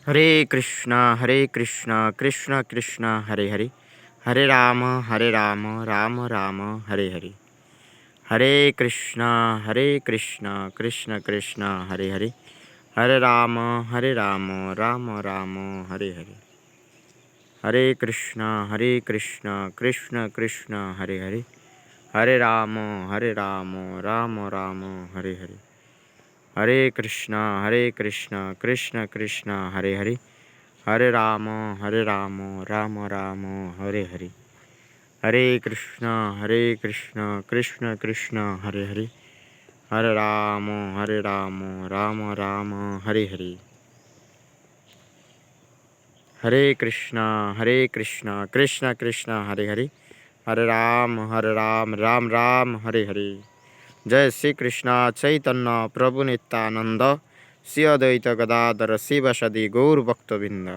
Hare Krishna Krishna Krishna Hare Hare, Hare Ram Ram Ram Hare Hare. Hare Krishna Krishna Krishna Hare Hare, Hare Ram Ram Ram Hare Hare. Hare Krishna Krishna Krishna Hare Hare, Hare Ram Ram Ram Hare Hare. Hare Krishna Krishna Krishna Hare Hare, Hare Ram Ram Ram Hare Hare. Hare Krishna Krishna Krishna Hare Hare, Hare Ram Ram Ram Hare Hare. Hare Krishna Krishna Krishna Hare Hare, Hare Ram Ram Ram Hare Hare. Jai Shri Krishna Chaitanya Prabhu Nityanand, Shri Advaita Gadadhar Shiv सदि Gaur भक्तबिंद।